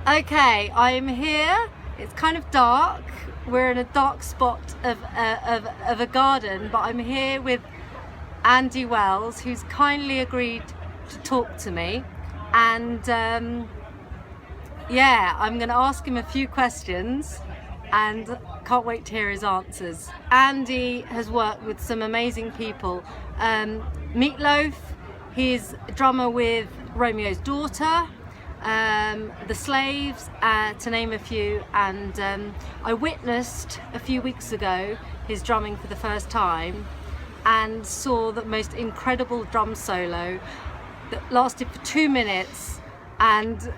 Okay, I'm here. It's kind of dark. We're in a dark spot of a garden, but I'm here with Andy Wells, who's kindly agreed to talk to me. And yeah, I'm going to ask him a few questions and can't wait to hear his answers. Andy has worked with some amazing people. Meatloaf, he's a drummer with Romeo'sDaughter, The Slaves, to name a few, and I witnessed a few weeks ago his drumming for the first time and saw the most incredible drum solo that lasted for 2 minutes, and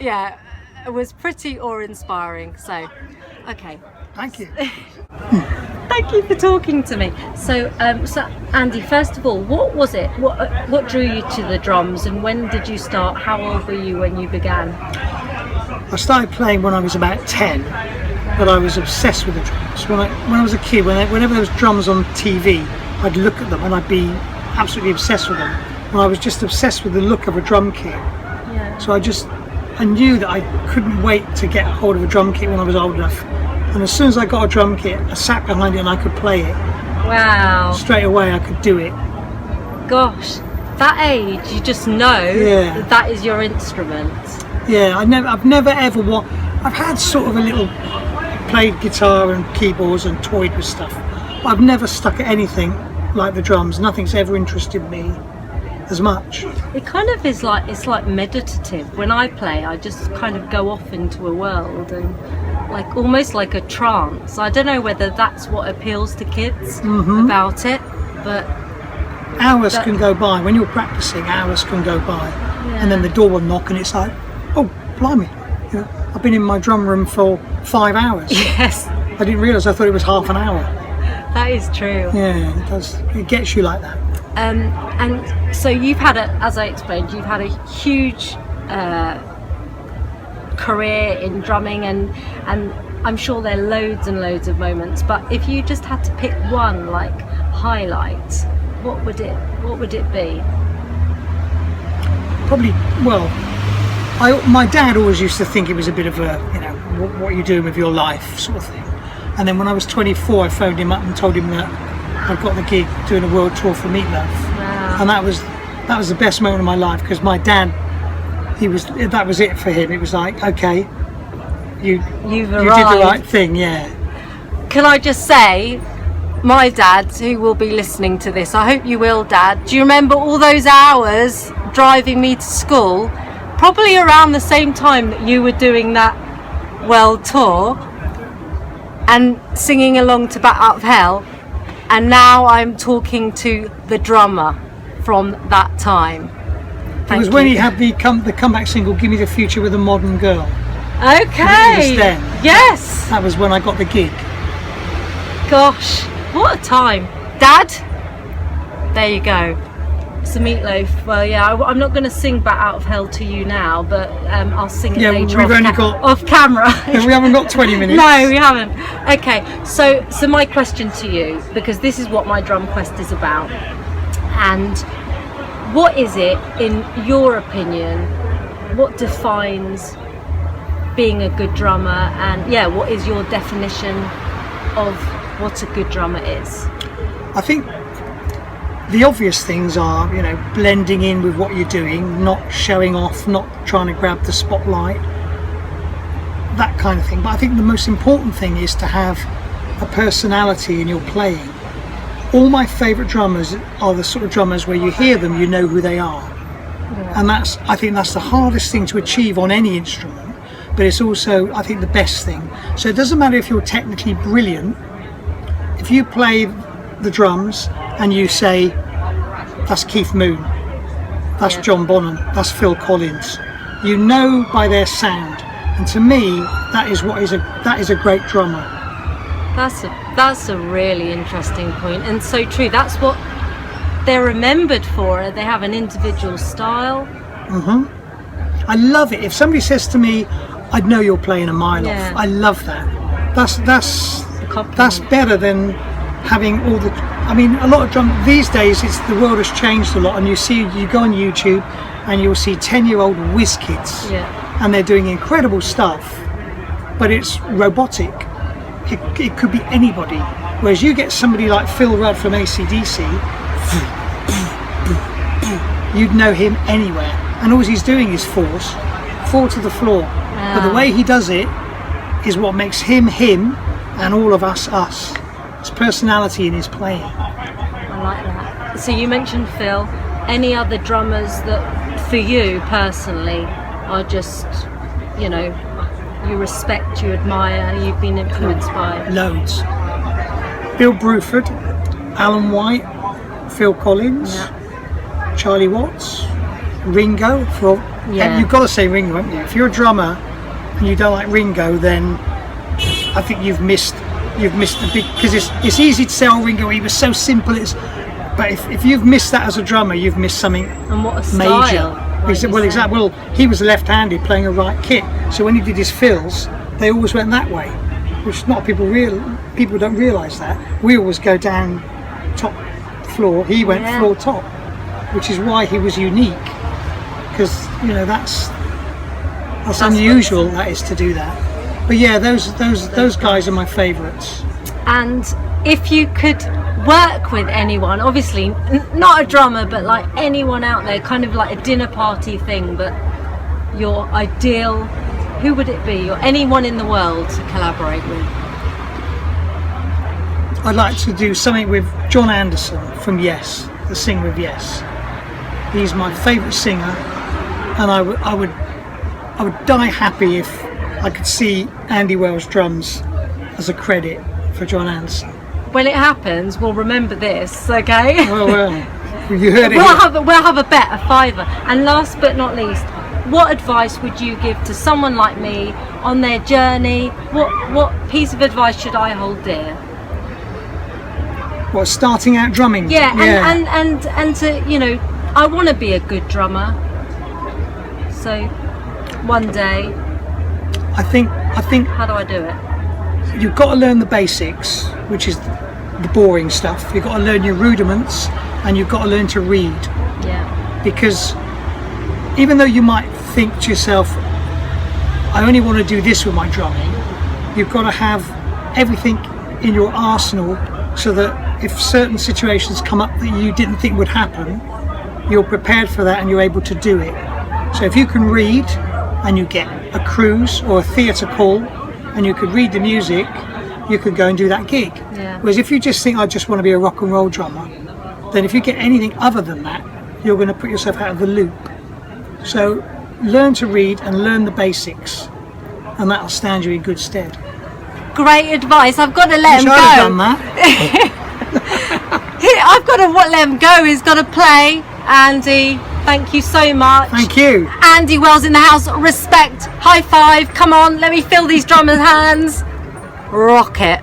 yeah, it was pretty awe-inspiring. So okay, Thank you. thank you for talking to me. So Andy, first of all, what was it? What drew you to the drums, and when did you start? How old were you when you began? I started playing when I was about 10, but I was obsessed with the drums. When I was a kid, whenever there was drums on TV, I'd look at them and I'd be absolutely obsessed with them. And I was just obsessed with the look of a drum kit. Yeah. So I knew that I couldn't wait to get hold of a drum kit when I was old enough. And as soon as I got a drum kit, I sat behind it and I could play it. Wow. Straight away I could do it. Gosh, that age, you just know that is your instrument. Yeah, I've never ever I've had sort of a little played guitar and keyboards and toyed with stuff, but I've never stuck at anything like the drums. Nothing's ever interested me as much. It kind of is like, it's like meditative. When I play, I just kind of go off into a world and like almost like a trance. I don't know whether that's what appeals to kids about it, but hours can go by when you're practicing. Hours can go by, and then the door will knock, and it's like, oh, blimey! You know, I've been in my drum room for 5 hours. Yes, I didn't realise. I thought it was half an hour. that is true. Yeah, it does. It gets you like that. And so you've had as I explained, you've had a huge career in drumming, and I'm sure there are loads and loads of moments, but if you just had to pick one like highlight, what would it be? Probably, well, my dad always used to think it was a bit of a, you know, what are you doing with your life sort of thing. And then when I was 24, I phoned him up and told him that I'd got the gig doing a world tour for Meatloaf. Wow. And that was the best moment of my life, because my dad, that was it for him. It was like, okay, you did the right thing. Yeah. Can I just say, my dad, who will be listening to this, I hope you will, Dad, do you remember all those hours driving me to school, probably around the same time that you were doing that world tour and singing along to Bat Out of Hell? And now I'm talking to the drummer from that time. It was when he had the comeback single, Give Me the Future with a Modern Girl. Okay. It was then. Yes. That was when I got the gig. Gosh, what a time. Dad, there you go. So Meatloaf, well, yeah, I'm not going to sing Bat Out of Hell to you now, but I'll sing it later off camera. We haven't got 20 minutes. No, we haven't. Okay, so my question to you, because this is what my drum quest is about, and what is it, in your opinion, what defines being a good drummer, and yeah, what is your definition of what a good drummer is? I think the obvious things are, you know, blending in with what you're doing, not showing off, not trying to grab the spotlight, that kind of thing. But I think the most important thing is to have a personality in your playing. All my favourite drummers are the sort of drummers where you hear them, you know who they are. Yeah. And I think that's the hardest thing to achieve on any instrument, but it's also, I think, the best thing. So it doesn't matter if you're technically brilliant. If you play the drums and you say, that's Keith Moon, that's John Bonham, that's Phil Collins, you know by their sound. And to me, that is a great drummer. That's a really interesting point, and so true. That's what they're remembered for. They have an individual style. I love it. If somebody says to me, I'd know you're playing a mile off. I love that. That's better than having all the, I mean, a lot of drum these days, the world has changed a lot, and you go on YouTube and you'll see 10-year-old whiz kids and they're doing incredible stuff, but it's robotic. It could be anybody. Whereas you get somebody like Phil Rudd from AC/DC, you'd know him anywhere, and all he's doing is fall to the floor. But the way he does it is what makes him him and all of us us. His personality in his playing. I like that. So you mentioned Phil. Any other drummers that for you personally are just, you know, you respect, you admire, you've been influenced by? Loads. Bill Bruford, Alan White, Phil Collins, Charlie Watts, Ringo. You've got to say Ringo, haven't you? If you're a drummer and you don't like Ringo, then I think you've missed the big, because it's easy to say, oh, Ringo, he was so simple. But if you've missed that as a drummer, you've missed something and what a style, major. Well, exactly. Well, he was left-handed playing a right kit, so when he did his fills, they always went that way, which not people don't realise that. We always go down top floor. He went floor top, which is why he was unique, because you know that's unusual. That is to do that. But yeah, those guys are my favourites. And if you could work with anyone, obviously not a drummer, but like anyone out there, kind of like a dinner party thing, but your ideal, who would it be? Or anyone in the world to collaborate with? I'd like to do something with John Anderson from Yes, the singer of Yes. He's my favourite singer, and I would die happy if I could see Andy Wells drums as a credit for John Anderson. When it happens, we'll remember this, okay? Well, you heard it. We'll have a bet, a fiver. And last but not least, what advice would you give to someone like me on their journey? What piece of advice should I hold dear? What, starting out drumming? Yeah. And to, you know, I want to be a good drummer. So one day, I think how do I do it? You've got to learn the basics, which is the boring stuff. You've got to learn your rudiments, and you've got to learn to read. Yeah. Because even though you might think to yourself, I only want to do this with my drumming, you've got to have everything in your arsenal so that if certain situations come up that you didn't think would happen, you're prepared for that and you're able to do it. So if you can read and you get a cruise or a theatre call and you could read the music, you could go and do that gig. Yeah. Whereas if you just think, I just want to be a rock and roll drummer, then if you get anything other than that, you're going to put yourself out of the loop. So learn to read and learn the basics, and that'll stand you in good stead. Great advice. I've got to let him go. I've done that. I've got to let him go. He's got to play. Andy, thank you so much. Thank you. Andy Wells in the house. Respect. High five. Come on, let me feel these drummers' hands. Rock it.